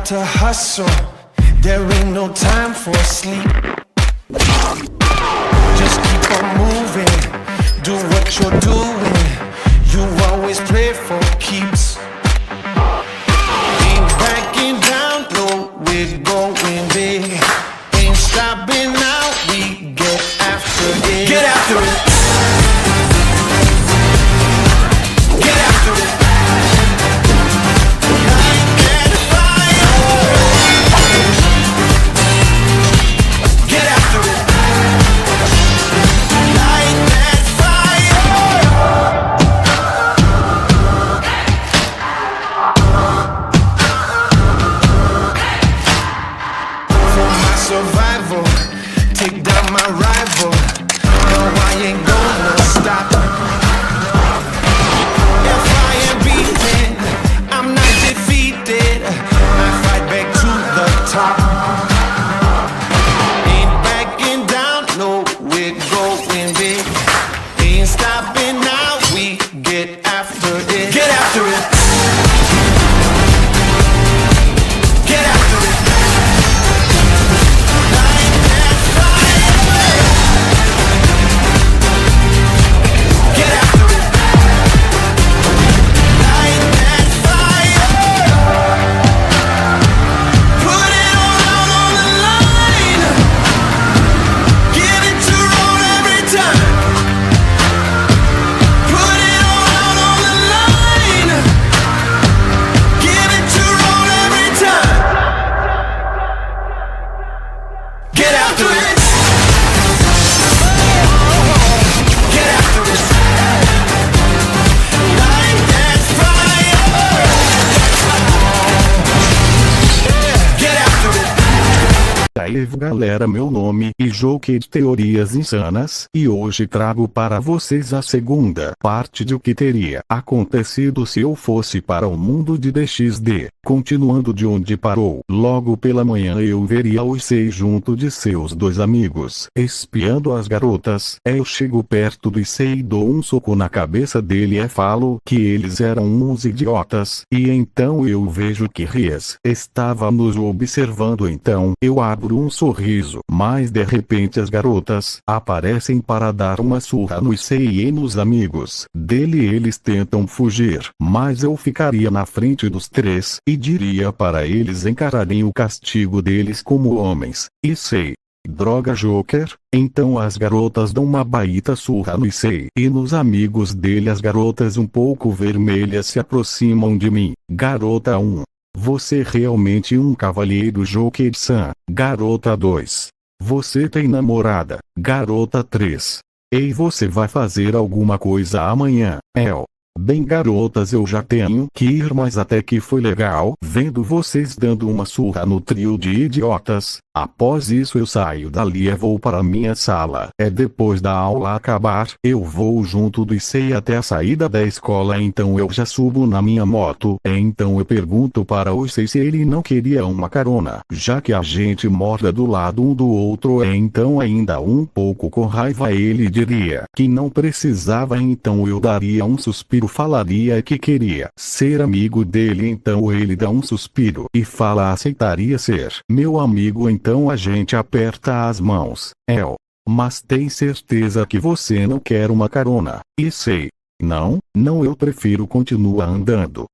got to hustle, there ain't no time for sleep. Just keep on moving, do what you're doing. You always play for keeps. Ain't backing down, no, we're going big. Ain't stopping now, we get after it. Get after it. Get after it. Survival, take down my rival. No, I ain't gonna stop. If I ain't beaten, I'm not defeated. I fight back to the top. Ain't backing down, no, we're going big. Ain't stopping now, we get after it. Get after it. Get after it. Aí galera, meu nome é Joker de Teorias Insanas, e hoje trago para vocês a segunda parte de o que teria acontecido se eu fosse para o mundo de DXD. Continuando de onde parou, logo pela manhã eu veria o Issei junto de seus dois amigos, espiando as garotas. Eu chego perto do Issei e dou um soco na cabeça dele e falo que eles eram uns idiotas, e então eu vejo que Rias estava nos observando. Então eu abro um sorriso, mas de repente as garotas aparecem para dar uma surra no Issei e nos amigos dele. Eles tentam fugir, mas eu ficaria na frente dos três e diria para eles encararem o castigo deles como homens. Issei: droga, Joker. Então as garotas dão uma baita surra no Issei e nos amigos dele. As garotas um pouco vermelhas se aproximam de mim. Garota 1: você realmente um cavalheiro, Joker-san. Garota 2: você tem namorada. Garota 3: ei, você vai fazer alguma coisa amanhã? Bem, garotas, eu já tenho que ir, mas até que foi legal vendo vocês dando uma surra no trio de idiotas. Após isso eu saio dali e vou para minha sala. Depois da aula acabar, eu vou junto do Issei até a saída da escola. Então eu já subo na minha moto. Então eu pergunto para o Issei se ele não queria uma carona, já que a gente mora do lado um do outro. Então, ainda um pouco com raiva, ele diria que não precisava. Então eu daria um suspiro, falaria que queria ser amigo dele. Então ele dá um suspiro e fala aceitaria ser meu amigo. Então a gente aperta as mãos. Mas tem certeza que você não quer uma carona? Issei: não, eu prefiro continuar andando.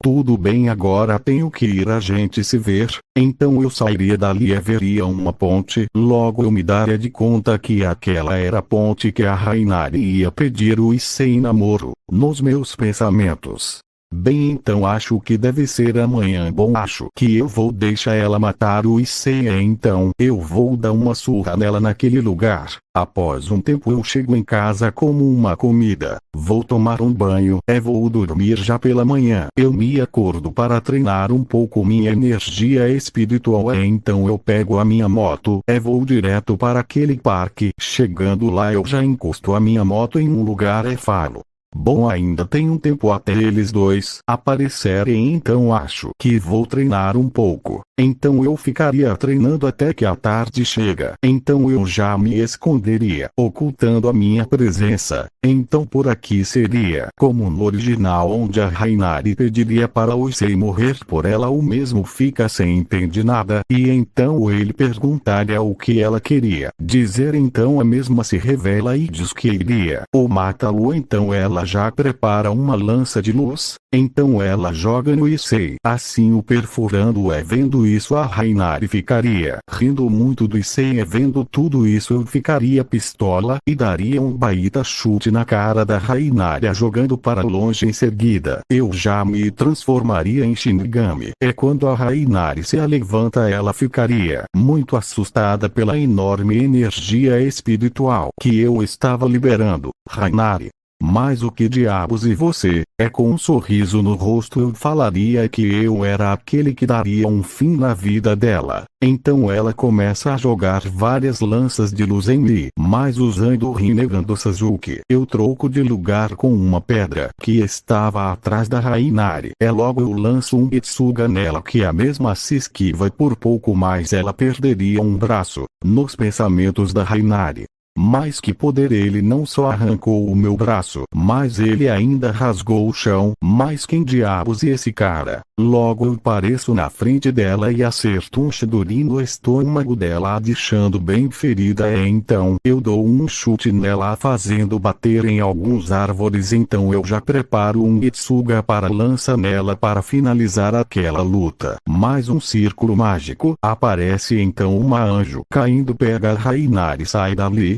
Tudo bem, agora tenho que ir, a gente se ver. Então eu sairia dali e veria uma ponte. Logo eu me daria de conta que aquela era a ponte que a Rainari ia pedir o Issei em namoro. Nos meus pensamentos: bem, então acho que deve ser amanhã. Bom, acho que eu vou deixar ela matar o Issei. Então eu vou dar uma surra nela naquele lugar. Após um tempo eu chego em casa, como uma comida, vou tomar um banho, vou dormir já pela manhã. Eu me acordo para treinar um pouco minha energia espiritual. Então eu pego a minha moto, vou direto para aquele parque. Chegando lá eu já encosto a minha moto em um lugar e falo: bom, ainda tem um tempo até eles dois aparecerem, então acho que vou treinar um pouco. Então eu ficaria treinando até que a tarde chega. Então eu já me esconderia, ocultando a minha presença. Então por aqui seria como no original, onde a Rainari pediria para o Issei morrer por ela, o mesmo fica sem entender nada, e então ele perguntaria o que ela queria dizer. Então a mesma se revela e diz que iria ou mata-lo. Então ela já prepara uma lança de luz. Então ela joga no Issei, assim o perfurando. Vendo isso, a Rainari ficaria rindo muito do Issei. Vendo tudo isso, eu ficaria pistola e daria um baita chute na cara da Rainari, jogando para longe. Em seguida eu já me transformaria em Shinigami. Quando a Rainari se levanta, ela ficaria muito assustada pela enorme energia espiritual que eu estava liberando. Rainari, mas o que diabos? E você? Com um sorriso no rosto eu falaria que eu era aquele que daria um fim na vida dela. Então ela começa a jogar várias lanças de luz em mim, mas usando o Rinnegan do Sasuke. Eu troco de lugar com uma pedra que estava atrás da Rainari. Logo eu lanço um Getsuga nela, que a mesma se esquiva por pouco, mas ela perderia um braço. Nos pensamentos da Rainari, mas que poder! Ele não só arrancou o meu braço, mas ele ainda rasgou o chão. Mas quem diabos é esse cara? Logo eu apareço na frente dela e acerto um Chidori no estômago dela, a deixando bem ferida. Então eu dou um chute nela, fazendo bater em alguns árvores. Então eu já preparo um Getsuga para lança nela para finalizar aquela luta. Mais um círculo mágico aparece. Então uma anjo caindo pega a Rainari e sai dali.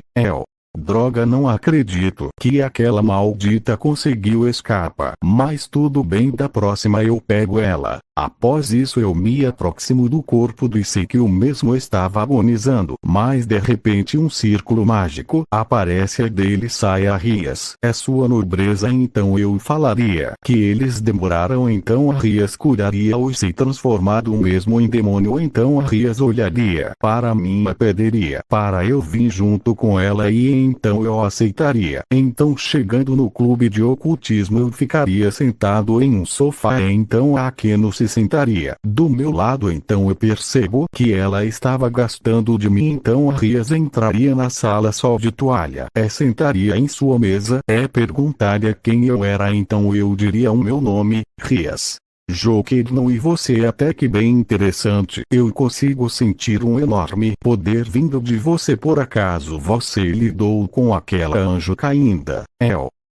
Droga, não acredito que aquela maldita conseguiu escapar. Mas tudo bem, da próxima eu pego ela. Após isso eu me aproximo do corpo do Issei, que o mesmo estava agonizando. Mas de repente um círculo mágico aparece e dele sai a Rias. Sua nobreza. Então eu falaria que eles demoraram. Então a Rias curaria o Issei transformado mesmo em demônio. Então a Rias olharia para mim e pediria para eu vir junto com ela, e então eu aceitaria. Então chegando no clube de ocultismo eu ficaria sentado em um sofá. Então a Akeno se sentaria do meu lado. Então eu percebo que ela estava gastando de mim. Então a Rias entraria na sala só de toalha. Sentaria em sua mesa. Perguntaria quem eu era. Então eu diria o meu nome, Rias Jokerno. E você? Até que bem interessante. Eu consigo sentir um enorme poder vindo de você. Por acaso você lidou com aquela anjo caída?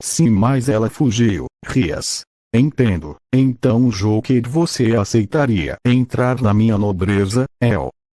Sim, mas ela fugiu. Rias: entendo. Então Joker, você aceitaria entrar na minha nobreza?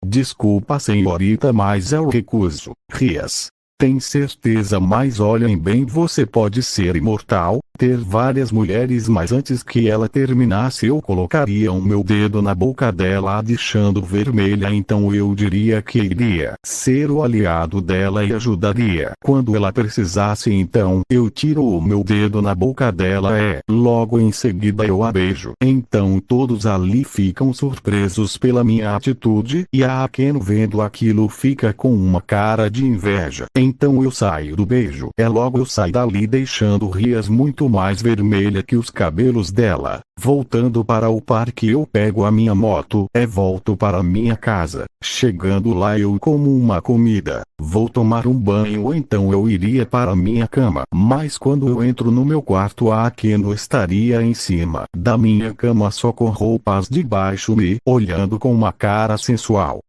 Desculpa, senhorita, mas eu recuso. Rias: tem certeza? Mas olhem bem, você pode ser imortal, ter várias mulheres, mas antes que ela terminasse eu colocaria o meu dedo na boca dela, a deixando vermelha. Então eu diria que iria ser o aliado dela e ajudaria quando ela precisasse. Então eu tiro o meu dedo na boca dela logo em seguida eu a beijo. Então todos ali ficam surpresos pela minha atitude, e a Akeno, vendo aquilo, fica com uma cara de inveja. Então eu saio do beijo. Logo eu saio dali, deixando Rias muito mais vermelha que os cabelos dela. Voltando para o parque eu pego a minha moto volto para minha casa. Chegando lá eu como uma comida, vou tomar um banho, então eu iria para minha cama. Mas quando eu entro no meu quarto, a Akeno estaria em cima da minha cama só com roupas debaixo, me olhando com uma cara sensual.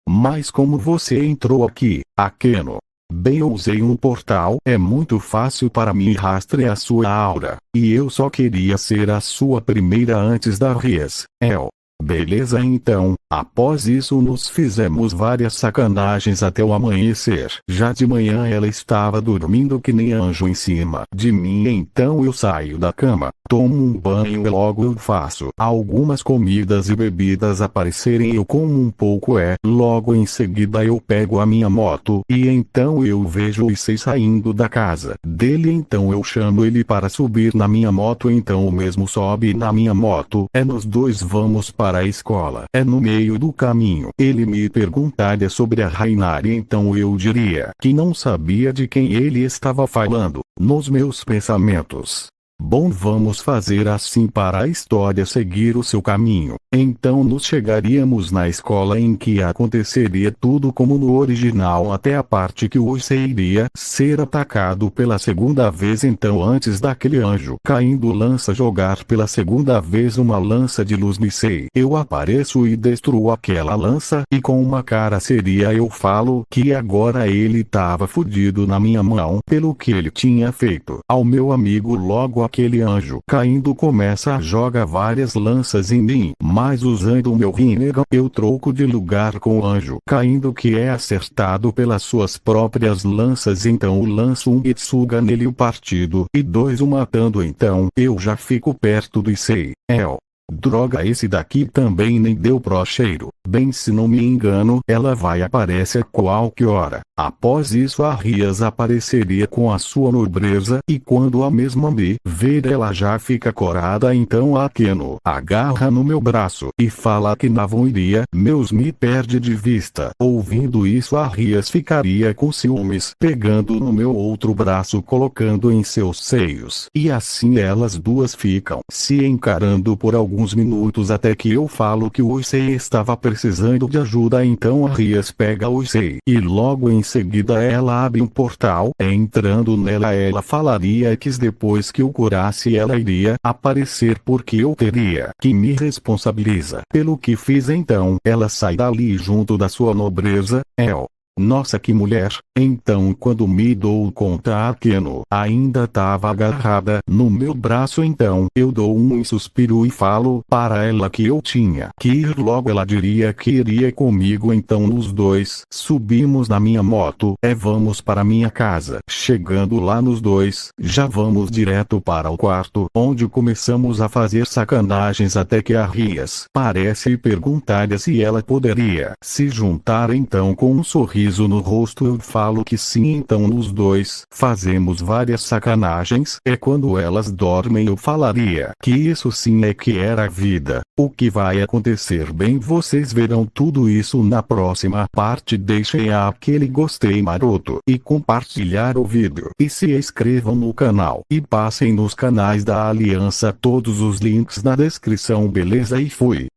Mas como você entrou aqui, Akeno? Bem, eu usei um portal. Muito fácil para mim rastrear sua aura. E eu só queria ser a sua primeira antes da Rias. Beleza, então, após isso nos fizemos várias sacanagens até o amanhecer. Já de manhã ela estava dormindo que nem anjo em cima de mim. Então eu saio da cama, tomo um banho e logo eu faço algumas comidas e bebidas aparecerem. Eu como um pouco logo em seguida eu pego a minha moto e então eu vejo o Issei saindo da casa dele. Então eu chamo ele para subir na minha moto. Então o mesmo sobe na minha moto. Nós dois vamos para a escola. No meio do caminho ele me perguntaria sobre a Rainari. Então eu diria que não sabia de quem ele estava falando. Nos meus pensamentos Bom, vamos fazer assim para a história seguir o seu caminho. Então nos chegaríamos na escola em que aconteceria tudo como no original, até a parte que o Issei iria ser atacado pela segunda vez. Então, antes daquele anjo caindo lança jogar pela segunda vez uma lança de luz no Issei, eu apareço e destruo aquela lança, e com uma cara seria eu falo que agora ele tava fudido na minha mão pelo que ele tinha feito ao meu amigo. Logo aquele anjo caindo começa a jogar várias lanças em mim, mas usando o meu Rinnegan eu troco de lugar com o anjo caindo, que é acertado pelas suas próprias lanças. Então eu lanço um Itsuga nele, o partido, e 2 o matando. Então eu já fico perto do Issei. Droga, esse daqui também nem deu pro cheiro. Bem, se não me engano, ela vai aparecer a qualquer hora. Após isso a Rias apareceria com a sua nobreza, e quando a mesma me ver ela já fica corada. Então a Akeno agarra no meu braço e fala que Navon iria meus me perde de vista. Ouvindo isso a Rias ficaria com ciúmes, pegando no meu outro braço colocando em seus seios. E assim elas duas ficam se encarando por alguns minutos, até que eu falo que o Issei estava precisando de ajuda. Então a Rias pega o Issei e logo em seguida ela abre um portal. Entrando nela ela falaria que depois que eu curasse ela iria aparecer, porque eu teria que me responsabilizar pelo que fiz. Então ela sai dali junto da sua nobreza. Nossa, que mulher! Então quando me dou conta a Akeno ainda estava agarrada no meu braço. Então eu dou um suspiro e falo para ela que eu tinha que ir logo. Ela diria que iria comigo. Então nos dois subimos na minha moto vamos para minha casa. Chegando lá nos dois já vamos direto para o quarto, onde começamos a fazer sacanagens, até que a Rias parece perguntar se ela poderia se juntar. Então com um sorriso no rosto eu falo que sim. Então nos dois fazemos várias sacanagens. Quando elas dormem eu falaria que isso sim que era a vida. O que vai acontecer, bem, vocês verão tudo isso na próxima parte. Deixem aquele gostei maroto e compartilhar o vídeo, e se inscrevam no canal e passem nos canais da Aliança, todos os links na descrição, beleza? E fui.